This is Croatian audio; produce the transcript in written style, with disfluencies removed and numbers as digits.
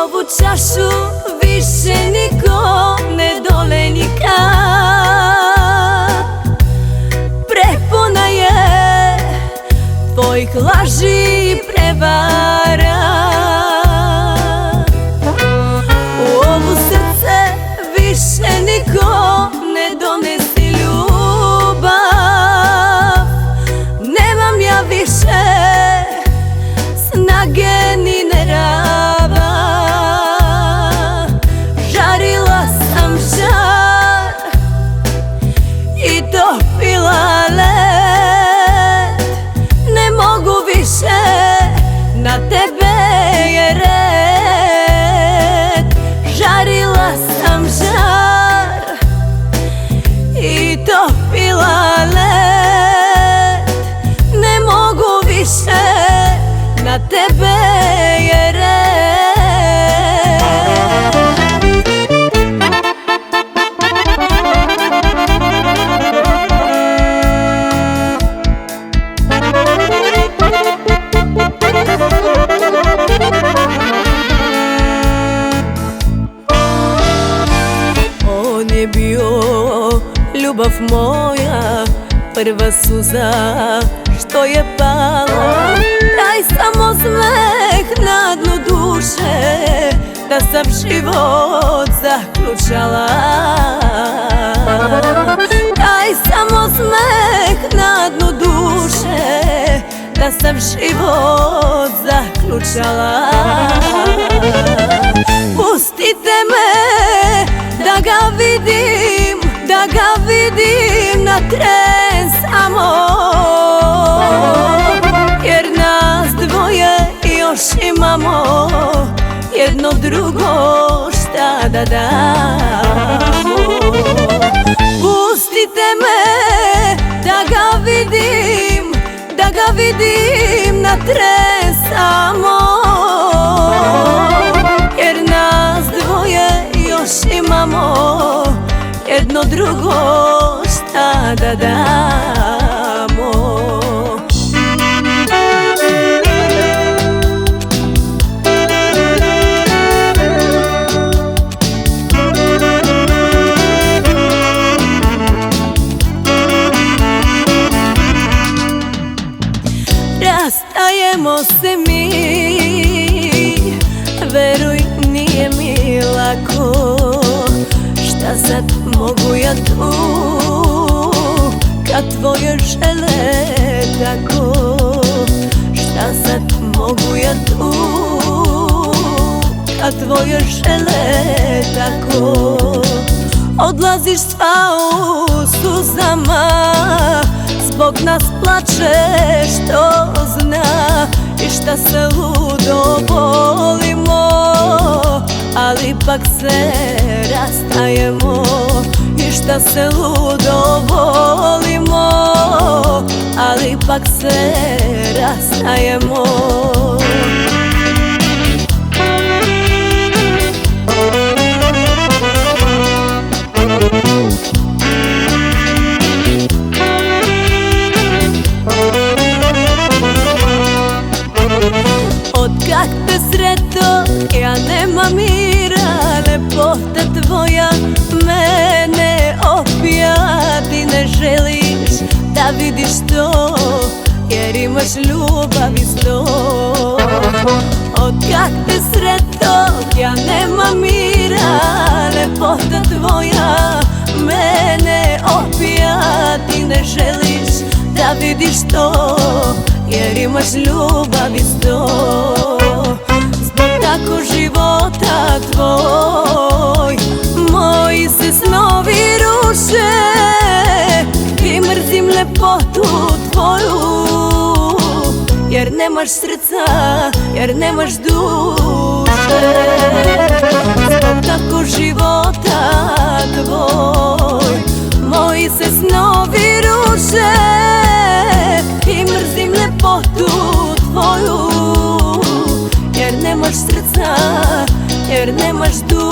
ovu čašu više niko ne dole nikad. Prepuna je tvojih laži i prevara. U ovu srce više niko ne donesi ljubav. Nemam ja više snage ni nerava. Žarila sam žar i topila led. Ne mogu više, na tebe je red. Žarila sam žar i topila led. Ne mogu više, na tebe je red. On je bio ljubav moja, prva suza što je pala. Taj samo smeh na dnu duše, da sam život zaključala. Taj samo smeh na dnu duše, da sam život zaključala. Pustite me da ga vidim, da ga vidim na tren samo. Jer nas dvoje još imamo, jedno drugo šta da damo. Pustite me da ga vidim, da ga vidim na tren samo. Jer nas dvoje još imamo, jedno drugo šta da damo. Rastajemo se mi, veruj nije mi lako. Šta sad mogu ja tu, kad tvoje žele tako. Šta sad mogu ja tu, kad tvoje žele tako. Odlaziš sva u suzama, zbog nas plačeš, to zna. I šta se ludo volimo, ali ipak se rastajemo. I šta se ludo volimo, ali ipak se rastajemo. Otkak te sreto, ja nemam mira. Lepota tvoja mene opija. Ti ne želiš da vidiš to, jer imaš ljubav isto. Otkak te sreto, ja nemam mira. Lepota tvoja mene opija. Ti ne želiš da vidiš to, jer imaš ljubav isto. Zbog tako života tvoj, moji se snovi ruše. I mrzim lepotu tvoju, jer nemaš srca, jer nemaš duše. Zbog tako života tvoj, moji se snovi ruše. I mrzim lepotu tvoju, jer nemaš srca, jer nemaš duše.